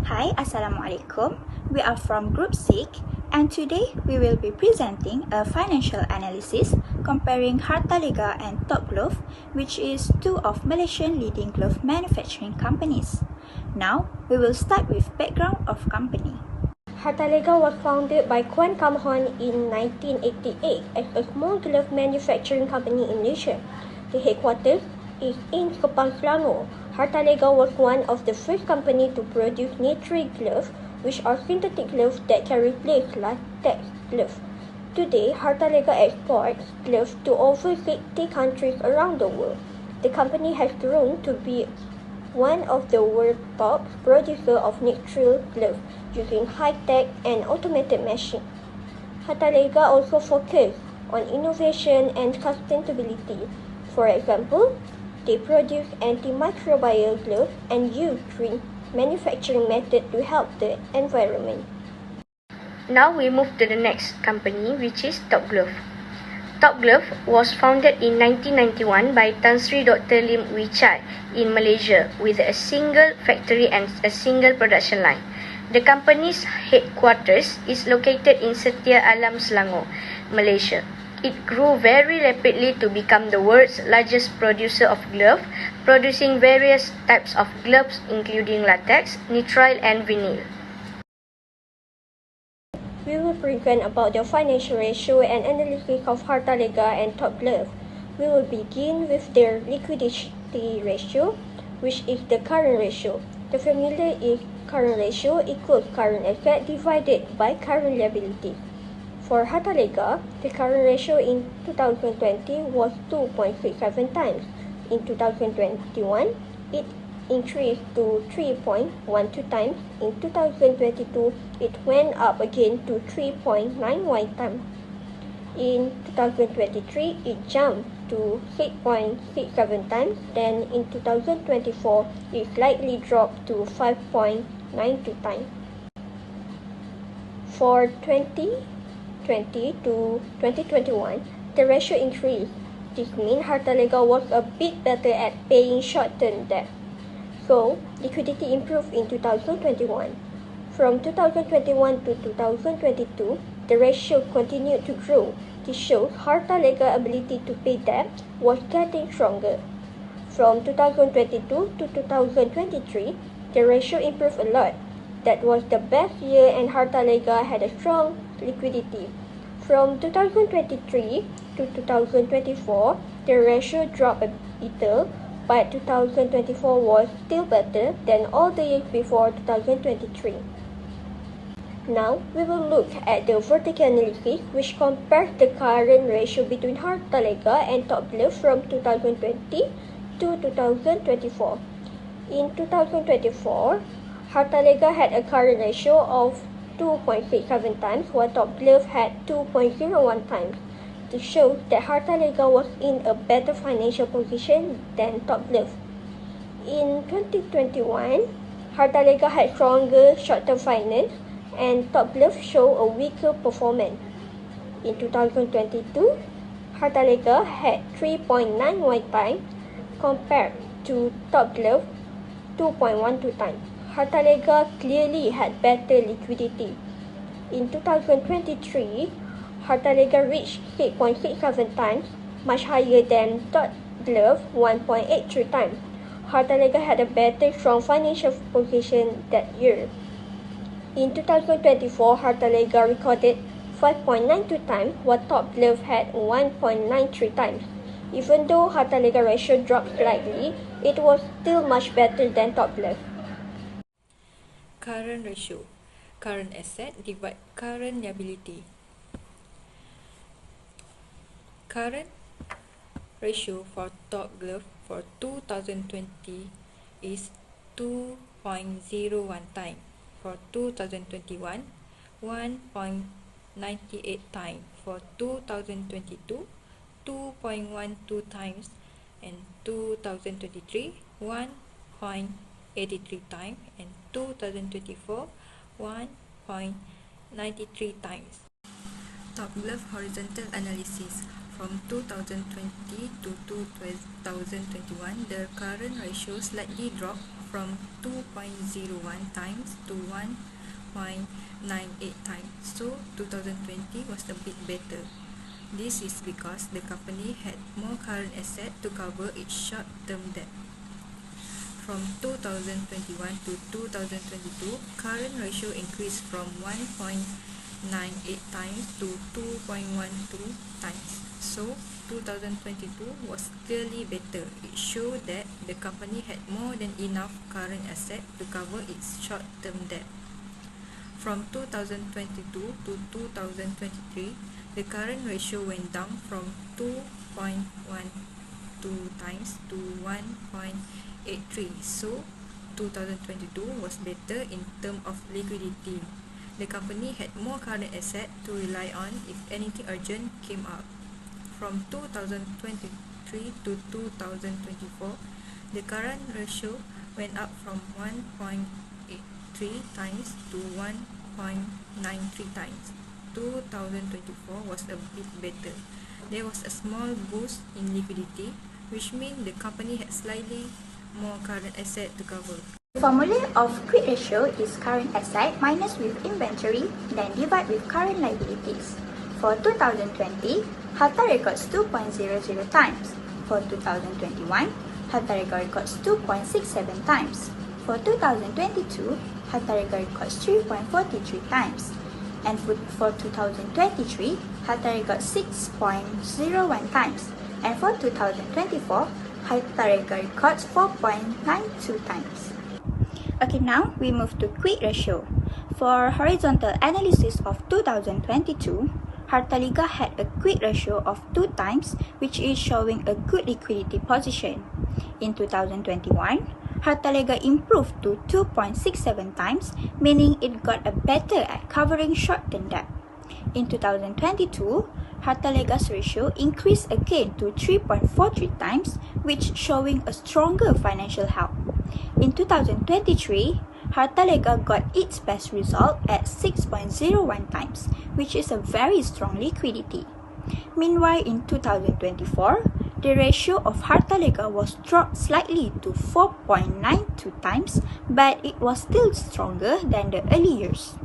Hi, Assalamualaikum. We are from Group 6 and today we will be presenting a financial analysis comparing Hartalega and Top Glove, which is two of Malaysian leading glove manufacturing companies. Now, we will start with background of company. Hartalega was founded by Kuan Kam Hon in 1988 as a small glove manufacturing company in Malaysia. The headquarters is in Sepang, Selangor. Hartalega was one of the first companies to produce knit-free gloves, which are synthetic gloves that can replace latex gloves. Today, Hartalega exports gloves to over 60 countries around the world. The company has grown to be one of the world's top producers of knit-free gloves using high-tech and automated machines. Hartalega also focuses on innovation and sustainability. For example, they produce antimicrobial gloves and use green manufacturing methods to help the environment. Now we move to the next company, which is Top Glove. Top Glove was founded in 1991 by Tan Sri Dr. Lim Wee Chai in Malaysia with a single factory and a single production line. The company's headquarters is located in Setia Alam, Selangor, Malaysia. It grew very rapidly to become the world's largest producer of gloves, producing various types of gloves including latex, nitrile and vinyl. We will present about the financial ratio and analysis of Hartalega and Top Glove. We will begin with their liquidity ratio, which is the current ratio. The formula is current ratio equals current asset divided by current liability. For Hartalega, the current ratio in 2020 was 2.67 times. In 2021, it increased to 3.12 times. In 2022, it went up again to 3.91 times. In 2023, it jumped to 6.67 times. Then in 2024, it slightly dropped to 5.92 times. For 2020 to 2021, the ratio increased. This means Hartalega was a bit better at paying short-term debt. So, liquidity improved in 2021. From 2021 to 2022, the ratio continued to grow. This shows Hartalega's ability to pay debt was getting stronger. From 2022 to 2023, the ratio improved a lot. That was the best year and Hartalega had a strong liquidity. From 2023 to 2024, the ratio dropped a little, but 2024 was still better than all the years before 2023. Now, we will look at the vertical analysis, which compares the current ratio between Hartalega and Top Glove from 2020 to 2024. In 2024, Hartalega had a current ratio of 2.67 times, while Top Glove had 2.01 times. This shows that Hartalega was in a better financial position than Top Glove. In 2021, Hartalega had stronger short-term finance and Top Glove showed a weaker performance. In 2022, Hartalega had 3.91 times compared to Top Glove 2.12 times. Hartalega clearly had better liquidity. In 2023, Hartalega reached 6.67 times, much higher than Top Glove 1.83 times. Hartalega had a better strong financial position that year. In 2024, Hartalega recorded 5.92 times, while Top Glove had 1.93 times. Even though Hartalega ratio dropped slightly, it was still much better than Top Glove. Current ratio, current asset divide current liability. Current ratio for Top Glove for 2020 is 2.01 times. For 2021, 1.98 times. For 2022, 2.12 times, and 2023, 1.83 times, and 2024, 1.93 times. Top Glove horizontal analysis. From 2020 to 2021, the current ratio slightly dropped from 2.01 times to 1.98 times. So 2020 was a bit better. This is because the company had more current asset to cover its short-term debt. From 2021 to 2022, current ratio increased from 1.98 times to 2.12 times. So 2022 was clearly better. It showed that the company had more than enough current asset to cover its short-term debt. From 2022 to 2023, the current ratio went down from 2.12 times to 1.83. So 2022 was better in terms of liquidity. The company had more current asset to rely on if anything urgent came up. From 2023 to 2024, the current ratio went up from 1.83 times to 1.93 times. 2024 was a bit better. There was a small boost in liquidity, which means the company had slightly more current asset to cover. The formula of quick ratio is current asset minus with inventory, then divide with current liabilities. For 2020, Harta records 2.00 times. For 2021, Harta records 2.67 times. For 2022, Harta records 3.43 times. And for 2023, Harta records 6.01 times. And for 2024, Harta records 4.92 times. Okay, now we move to quick ratio. For horizontal analysis of 2022, Hartaliga had a quick ratio of 2 times, which is showing a good liquidity position. In 2021, Hartaliga improved to 2.67 times, meaning it got a better at covering short-term debt. In 2022, Hartaliga's ratio increased again to 3.43 times, which showing a stronger financial health. In 2023, Hartaliga got its best result at 6.01 times, which is a very strong liquidity. Meanwhile, in 2024, the ratio of Hartaliga was dropped slightly to 4.92 times, but it was still stronger than the early years.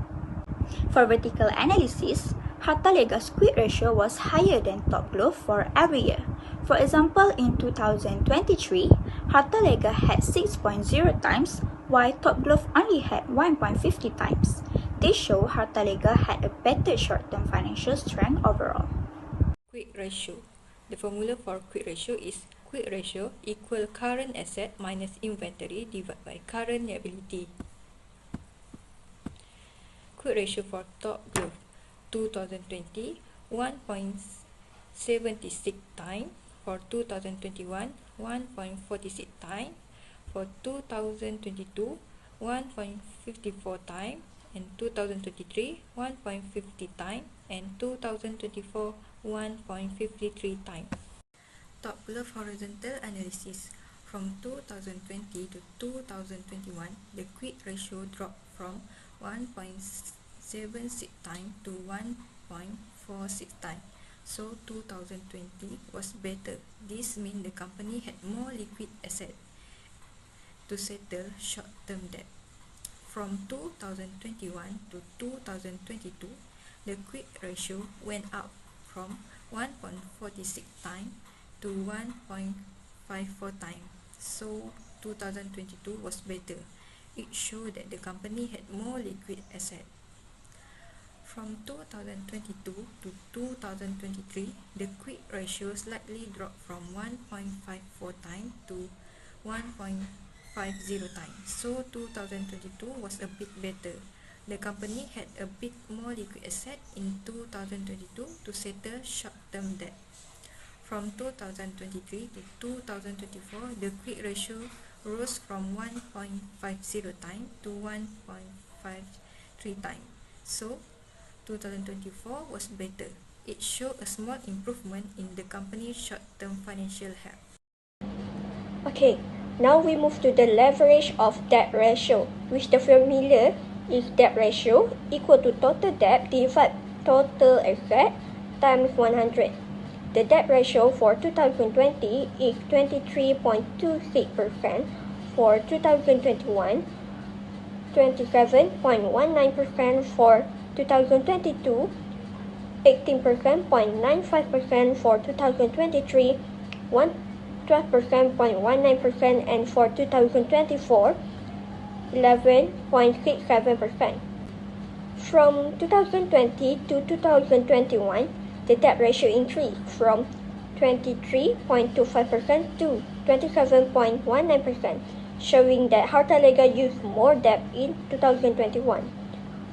For vertical analysis, Hartaliga's quick ratio was higher than Top Glove for every year. For example, in 2023, Hartaliga had 6.0 times, while Top Glove only had 1.50 times. This shows Hartaliga had a better short-term financial strength overall. Quick ratio. The formula for quick ratio is quick ratio equal current asset minus inventory divided by current liability. Quick ratio for Top Glove 2020 1.76 time. For 2021 1.46 time. For 2022 1.54 time, and 2023 1.50 time, and 2024 1.53 time. Top Glove horizontal analysis. From 2020 to 2021, the quick ratio dropped from 1.76 time to 1.46 time. So 2020 was better. This means the company had more liquid asset to settle short-term debt. From 2021 to 2022, the quick ratio went up from 1.46 time to 1.54 time. So 2022 was better. It showed that the company had more liquid asset. From 2022 to 2023, the quick ratio slightly dropped from 1.54 time to 1.50 times. So 2022 was a bit better. The company had a bit more liquid asset in 2022 to settle short-term debt. From 2023 to 2024, the quick ratio rose from 1.50 time to 1.53 time. So 2024 was better. It showed a small improvement in the company's short-term financial health. Okay, now we move to the leverage of debt ratio, which the formula is debt ratio equal to total debt divided total asset times 100. The debt ratio for 2020 is 23.26%, for 2021, 27.19% for 2022, 18.95% for 2023, 12.19%, and for 2024, 11.67%. From 2020 to 2021, the debt ratio increased from 23.25% to 27.19%, showing that Hartalega used more debt in 2021.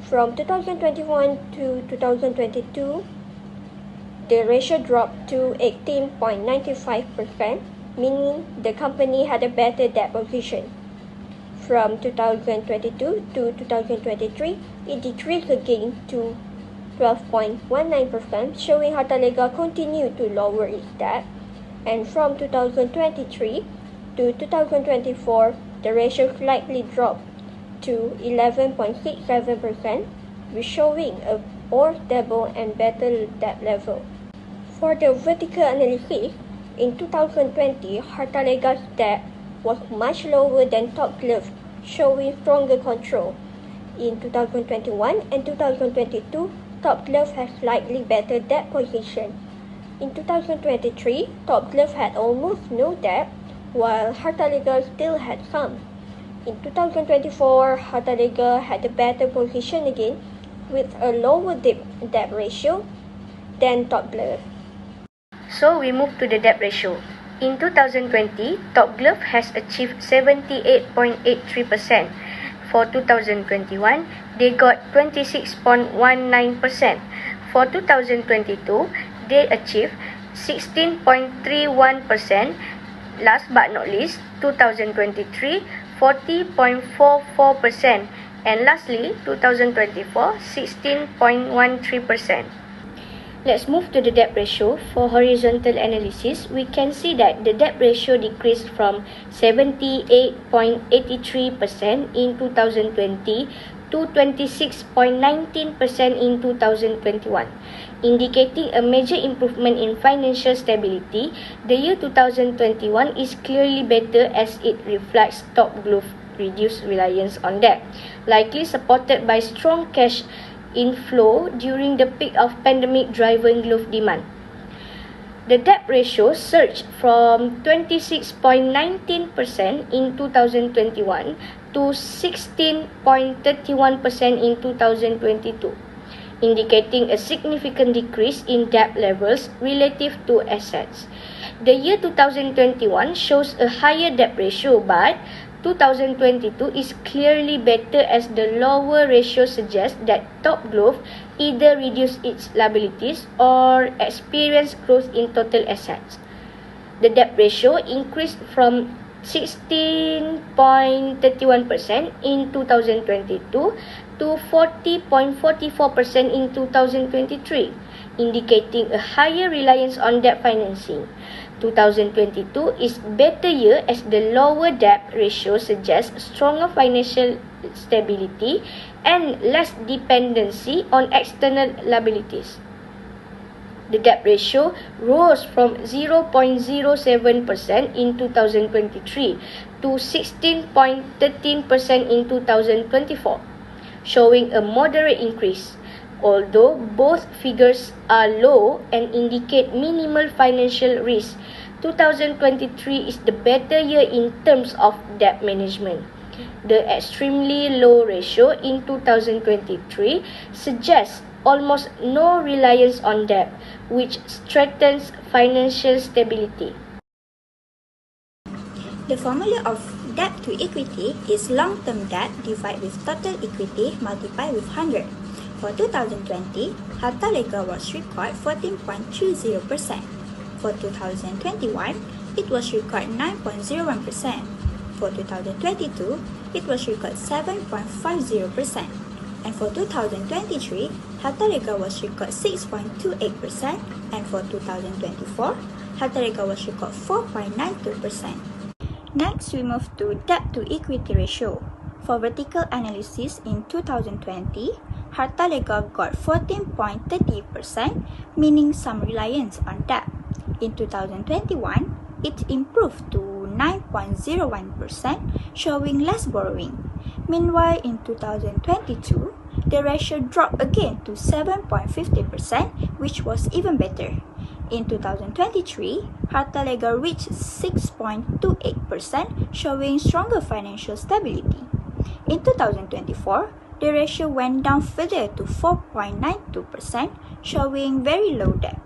From 2021 to 2022, the ratio dropped to 18.95%, meaning the company had a better debt position. From 2022 to 2023, it decreased again to 12.19%, showing Hartalega continued to lower its debt. And from 2023 to 2024, the ratio slightly dropped to 11.67%, showing a more stable and better debt level. For the vertical analysis, in 2020, Hartalega's debt was much lower than Top Glove, showing stronger control. In 2021 and 2022, Top Glove has slightly better debt position. In 2023, Top Glove had almost no debt, while Hartalega still had some. In 2024, Hartalega had a better position again, with a lower debt ratio than Top Glove. So we move to the debt ratio. In 2020, Top Glove has achieved 78.83%. For 2021, they got 26.19%. For 2022, they achieved 16.31%. Last but not least, 2023, 40.44%. And lastly, 2024, 16.13%. Let's move to the debt ratio. For horizontal analysis, we can see that the debt ratio decreased from 78.83% in 2020 to 26.19% in 2021, indicating a major improvement in financial stability. The year 2021 is clearly better as it reflects Top Glove reduced reliance on debt, likely supported by strong cash inflow during the peak of pandemic-driven glove demand. The debt ratio surged from 26.19% in 2021 to 16.31% in 2022, indicating a significant decrease in debt levels relative to assets. The year 2021 shows a higher debt ratio, but 2022 is clearly better as the lower ratio suggests that Top Glove either reduced its liabilities or experienced growth in total assets. The debt ratio increased from 16.31% in 2022 to 40.44% in 2023, indicating a higher reliance on debt financing. 2022 is better year as the lower debt ratio suggests stronger financial stability and less dependency on external liabilities. The debt ratio rose from 0.07% in 2023 to 16.13% in 2024, showing a moderate increase. Although both figures are low and indicate minimal financial risk, 2023 is the better year in terms of debt management. The extremely low ratio in 2023 suggests almost no reliance on debt, which strengthens financial stability. The formula of debt to equity is long-term debt divided with total equity multiplied with 100. For 2020, Hartalega was recorded 14.30%. For 2021, it was recorded 9.01%. For 2022, it was recorded 7.50%. And for 2023, Hartalega was recorded 6.28%. And for 2024, Hartalega was recorded 4.92%. Next, we move to debt to equity ratio. For vertical analysis in 2020, Hartalega got 14.30%, meaning some reliance on debt. In 2021, it improved to 9.01%, showing less borrowing. Meanwhile, in 2022, the ratio dropped again to 7.50%, which was even better. In 2023, Harta Lega reached 6.28%, showing stronger financial stability. In 2024, the ratio went down further to 4.92%, showing very low debt.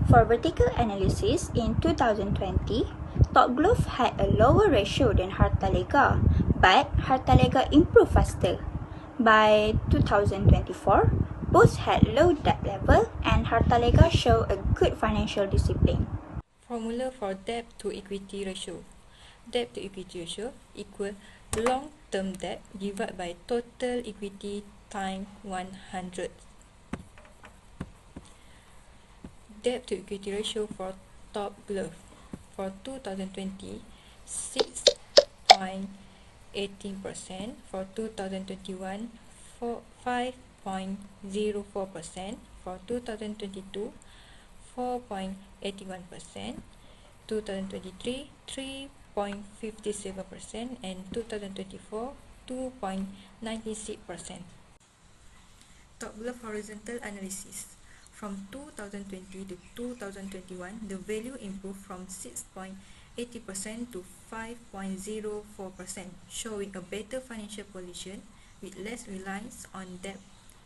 For vertical analysis, in 2020, Top Glove had a lower ratio than Harta Lega, but Harta Lega improved faster. By 2024, both had low debt level and Harta Lega showed a good financial discipline. Formula for debt to equity ratio. Debt to equity ratio equal long-term debt divided by total equity times 100. Debt to equity ratio for Top Glove for 2020 6.18%, for 2021 5.04%, for 2022 4.81%, 2023 3.57%, and 2024 2.96%. Top Glove horizontal analysis. From 2020 to 2021, the value improved from 6.80% to 5.04%, showing a better financial position with less reliance on debt,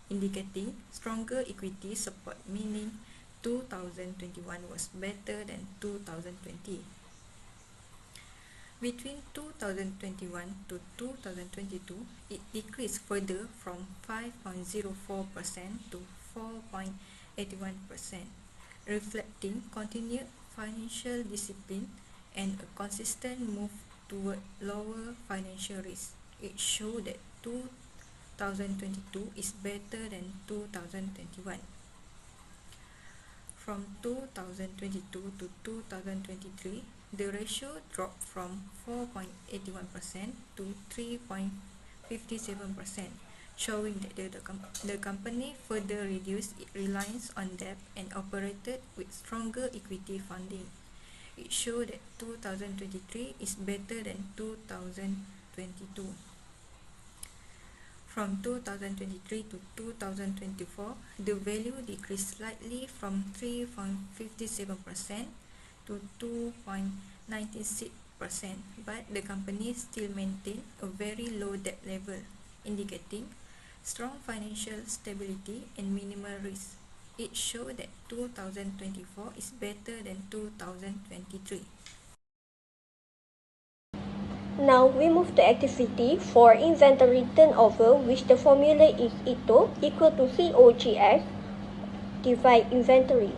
indicating stronger equity support, meaning 2021 was better than 2020. Between 2021 to 2022, it decreased further from 5.04% to 4.81%, reflecting continued financial discipline and a consistent move toward lower financial risk. It showed that 2022 is better than 2021. From 2022 to 2023, the ratio dropped from 4.81% to 3.57%, showing that the company further reduced its reliance on debt and operated with stronger equity funding. It showed that 2023 is better than 2022. From 2023 to 2024, the value decreased slightly from 3.57% to 2.96%, but the company still maintained a very low debt level, indicating strong financial stability and minimal risk. It showed that 2024 is better than 2023. Now we move to activity for inventory turnover, which the formula is ITO equal to COGS divide inventory.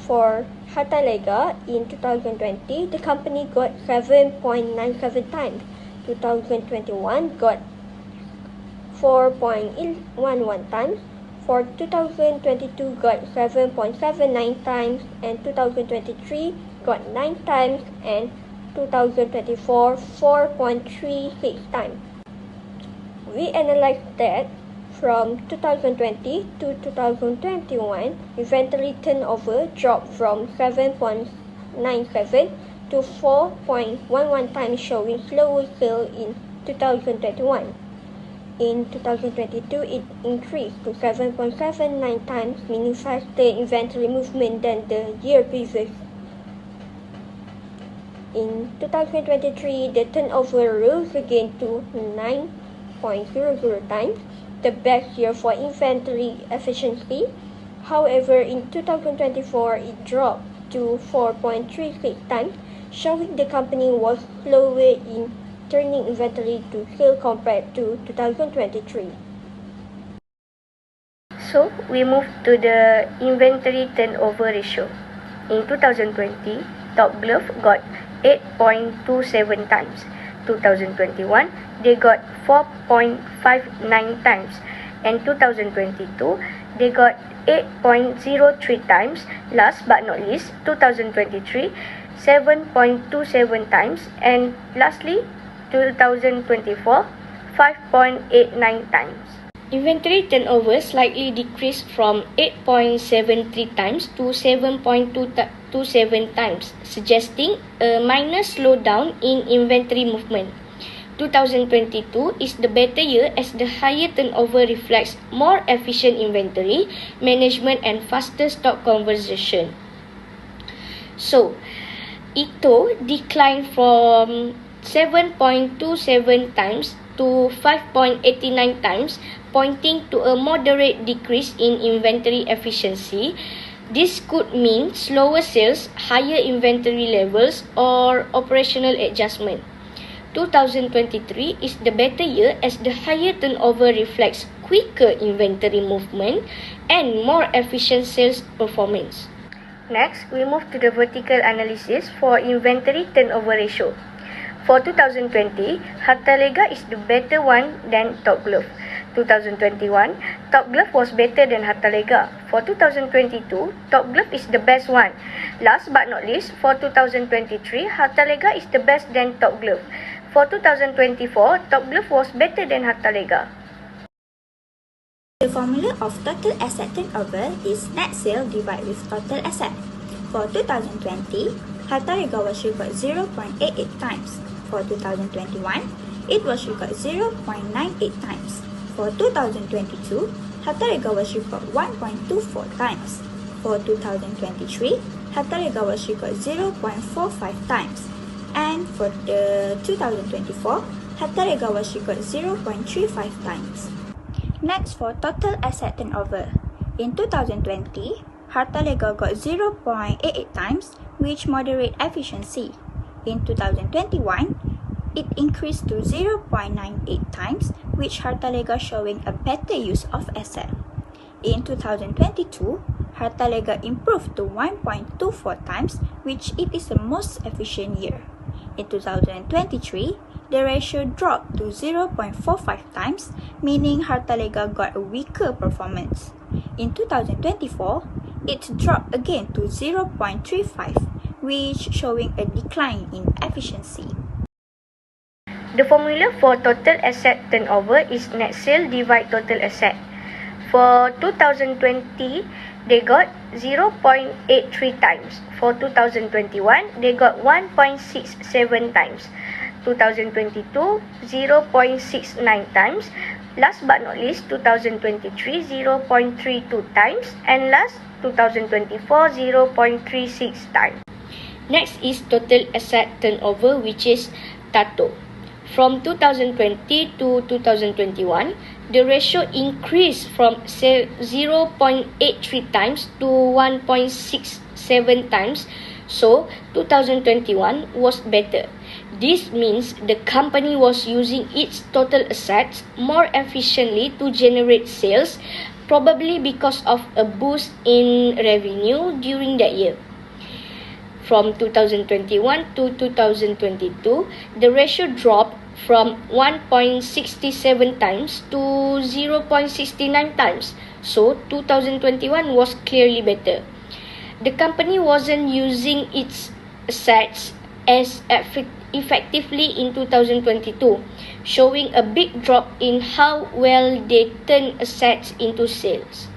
For Harta Lega in 2020, the company got 7.97 times. 2021 got 4.11 times. For 2022 got 7.79 times, and 2023 got 9 times, and 2024 4.36 times. We analyzed that from 2020 to 2021, inventory turnover dropped from 7.97 to 4.11 times, showing slower sale in 2021. In 2022, it increased to 7.79 times, meaning faster inventory movement than the year previous. In 2023, the turnover rose again to 9.00 times, the best year for inventory efficiency. However, in 2024, it dropped to 4.36 times, showing the company was slower in turning inventory to sale compared to 2023. So, we move to the inventory turnover ratio. In 2020, Top Glove got 8.27 times. 2021, they got 4.59 times. And 2022, they got 8.03 times. Last but not least, 2023, 7.27 times. And lastly, 2024, 5.89 times. Inventory turnover slightly decreased from 8.73 times to 7.27 times, suggesting a minor slowdown in inventory movement. 2022 is the better year as the higher turnover reflects more efficient inventory management and faster stock conversion. So, Ito declined from 7.27 times to 5.89 times, pointing to a moderate decrease in inventory efficiency. This could mean slower sales, higher inventory levels, or operational adjustment. 2023 is the better year as the higher turnover reflects quicker inventory movement and more efficient sales performance. Next, we move to the vertical analysis for inventory turnover ratio. For 2020, Hartalega is the better one than Top Glove. 2021, Top Glove was better than Hartalega. For 2022, Top Glove is the best one. Last but not least, for 2023, Hartalega is the best than Top Glove. For 2024, Top Glove was better than Hartalega. The formula of total asset turnover is net sale divided with total asset. For 2020, Hartalega was equal 0.88 times. For 2021, it was equal 0.98 times. For 2022, Hartalega was equal 1.24 times. For 2023, Hartalega was equal 0.45 times. And for the 2024, Hartalega was equal 0.35 times. Next, for total asset turnover. In 2020, Hartalega got 0.88 times, which moderate efficiency. In 2021, it increased to 0.98 times, which Hartalega showing a better use of asset. In 2022, Hartalega improved to 1.24 times, which it is the most efficient year. In 2023, the ratio dropped to 0.45 times, meaning Hartalega got a weaker performance. In 2024, it dropped again to 0.35, which showing a decline in efficiency. The formula for total asset turnover is net sale divide total asset. For 2020, they got 0.83 times. For 2021, they got 1.67 times. 2022, 0.69 times. Last but not least, 2023, 0.32 times. And last, 2024, 0.36 times. Next is total asset turnover, which is TATO. From 2020 to 2021, the ratio increased from 0.83 times to 1.67 times. So, 2021 was better. This means the company was using its total assets more efficiently to generate sales, probably because of a boost in revenue during that year. From 2021 to 2022, the ratio dropped from 1.67 times to 0.69 times. So, 2021 was clearly better. The company wasn't using its assets as effectively in 2022, showing a big drop in how well they turn assets into sales.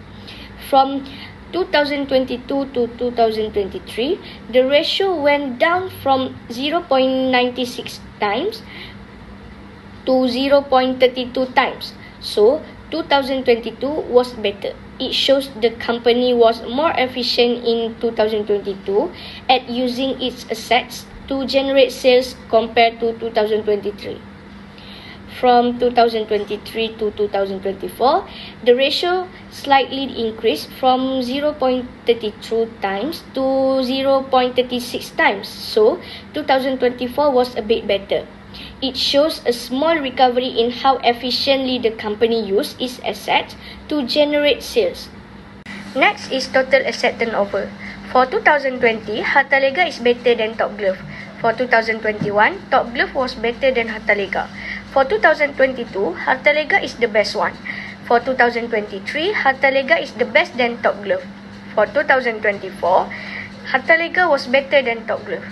From 2022 to 2023, the ratio went down from 0.96 times to 0.32 times. So, 2022 was better. It shows the company was more efficient in 2022 at using its assets to generate sales compared to 2023. From 2023 to 2024, the ratio slightly increased from 0.32 times to 0.36 times. So, 2024 was a bit better. It shows a small recovery in how efficiently the company used its assets to generate sales. Next is total asset turnover. For 2020, Hartalega is better than Top Glove. For 2021, Top Glove was better than Hartalega. For 2022, Hartalega is the best one. For 2023, Hartalega is the best than Top Glove. For 2024, Hartalega was better than Top Glove.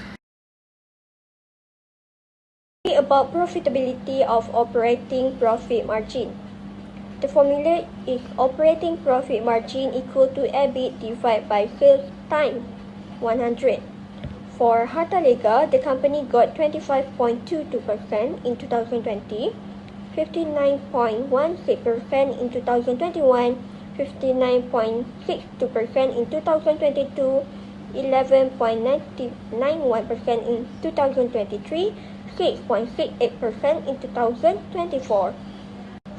About profitability of operating profit margin. The formula is operating profit margin equal to EBIT divided by sales times 100. For Hartalega, the company got 25.22% in 2020, 59.16% in 2021, 59.62% in 2022, 11.91% in 2023, 6.68% in 2024.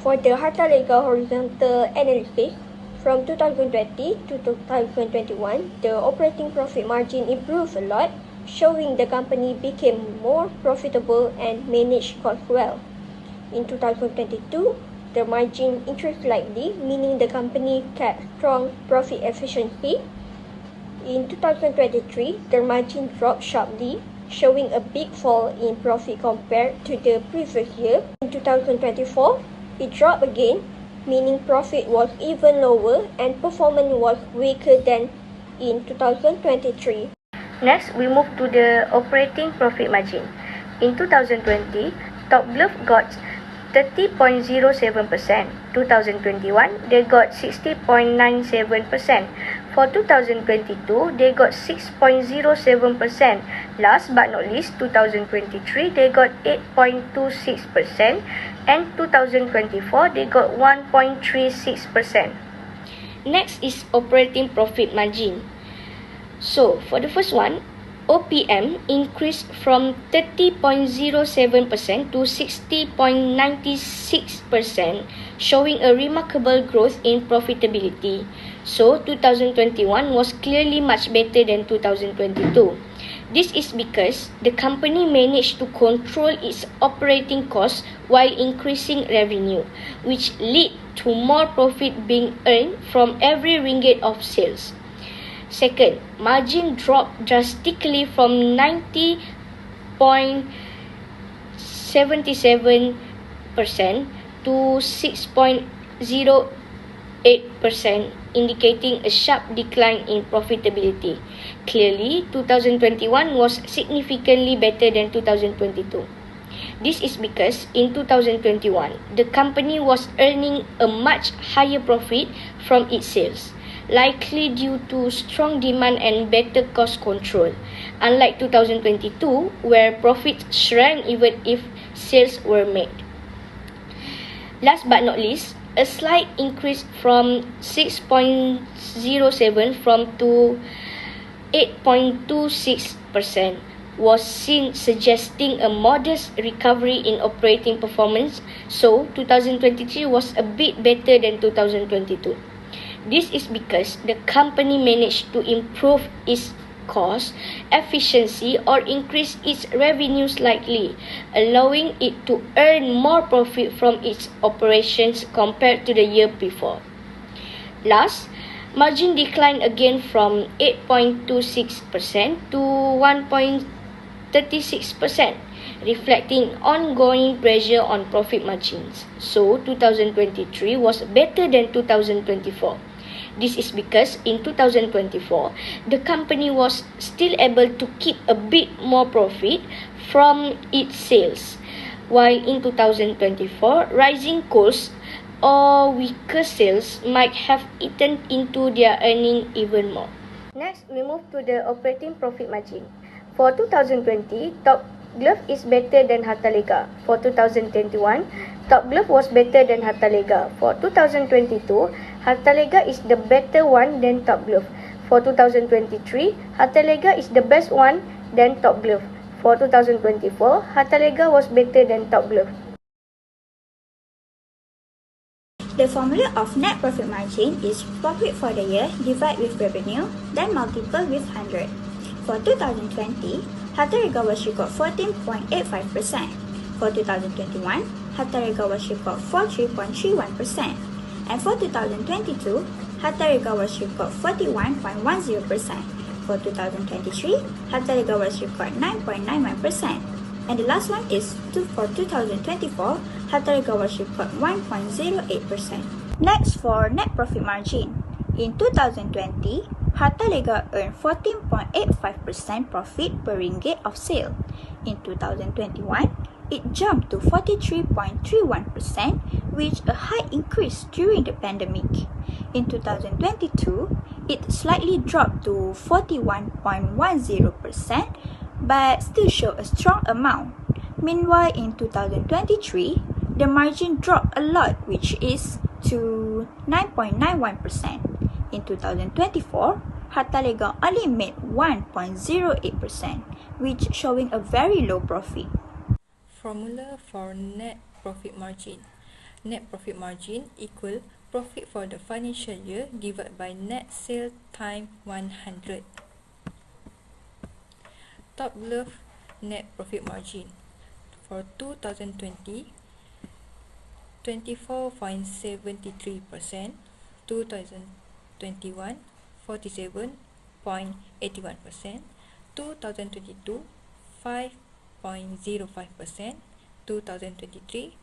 For the Hartalega horizontal analysis, from 2020 to 2021, the operating profit margin improved a lot, showing the company became more profitable and managed costs well. In 2022, the margin increased slightly, meaning the company kept strong profit efficiency. In 2023, the margin dropped sharply, showing a big fall in profit compared to the previous year. In 2024, it dropped again, meaning profit was even lower and performance was weaker than in 2023. Next, we move to the operating profit margin. In 2020, Top Glove got 30.07%. 2021, they got 60.97%. For 2022, they got 6.07%. Last but not least, 2023, they got 8.26%. And 2024, they got 1.36%. Next is operating profit margin. So, for the first one, OPM increased from 30.07% to 60.96%, showing a remarkable growth in profitability. So, 2021 was clearly much better than 2022. This is because the company managed to control its operating costs while increasing revenue, which led to more profit being earned from every ringgit of sales. Second, margin dropped drastically from 90.77% to 6.08%, indicating a sharp decline in profitability. Clearly, 2021 was significantly better than 2022. This is because in 2021, the company was earning a much higher profit from its sales, likely due to strong demand and better cost control, unlike 2022, where profits shrank even if sales were made. Last but not least, a slight increase from 6.07% to 8.26% was seen, suggesting a modest recovery in operating performance, so 2023 was a bit better than 2022. This is because the company managed to improve its cost efficiency or increase its revenue slightly, allowing it to earn more profit from its operations compared to the year before. Last, margin declined again from 8.26% to 1.36%, reflecting ongoing pressure on profit margins. So, 2023 was better than 2024. This is because in 2024, the company was still able to keep a bit more profit from its sales, while in 2024, rising costs or weaker sales might have eaten into their earning even more. Next, we move to the operating profit margin. For 2020, Top Glove is better than Hartalega. For 2021, Top Glove was better than Hartalega. For 2022, Hartalega is the better one than Top Glove. For 2023, Hartalega is the best one than Top Glove. For 2024, Hartalega was better than Top Glove. The formula of net profit margin is profit for the year divided with revenue, then multiple with 100. For 2020, Hartalega was record 14.85%. For 2021, Hartalega was record 43.31%. And for 2022, Hartalega was record 41.10%. For 2023, Hartalega was record 9.91%. And the last one is for 2024, Hartalega was record 1.08%. Next, for net profit margin. In 2020, Hartalega earned 14.85% profit per ringgit of sale. In 2021, it jumped to 43.31%, reached a high increase during the pandemic. In 2022, it slightly dropped to 41.10%, but still showed a strong amount. Meanwhile, in 2023, the margin dropped a lot, which is to 9.91%. In 2024, Hartalega only made 1.08%, which showing a very low profit. Formula for net profit margin. Net profit margin equal profit for the financial year divided by net sale times 100. Top Glove net profit margin for 2020 24.73%, 2021 47.81%, 2022 5.05%, 2023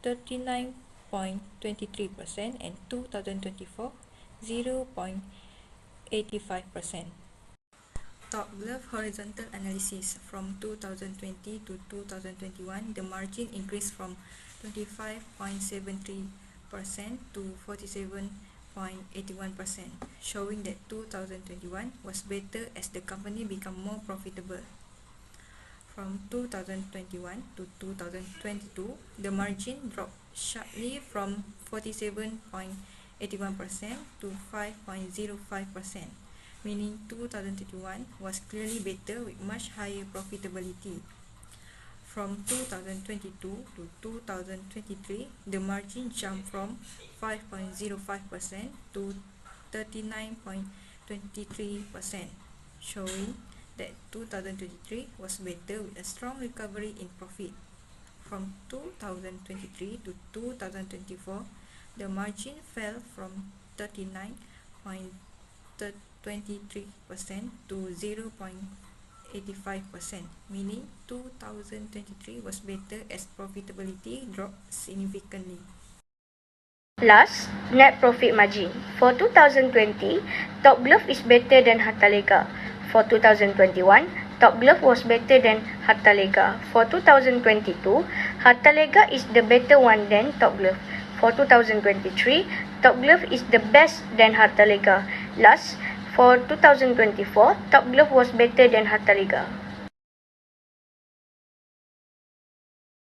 39.23%, and 2024 0.85%. Top Glove horizontal analysis. From 2020 to 2021, the margin increased from 25.73% to 47.81%, showing that 2021 was better as the company became more profitable. From 2021 to 2022, the margin dropped sharply from 47.81% to 5.05%, meaning 2021 was clearly better with much higher profitability. From 2022 to 2023, the margin jumped from 5.05% to 39.23%, showing that 2023 was better with a strong recovery in profit. From 2023 to 2024, the margin fell from 39.23% to 0.85%, meaning 2023 was better as profitability dropped significantly. Last, net profit margin. For 2020, Top Glove is better than Hartalega. For 2021, Top Glove was better than Hartalega. For 2022, Hartalega is the better one than Top Glove. For 2023, Top Glove is the best than Hartalega. Last, for 2024, Top Glove was better than Hartalega.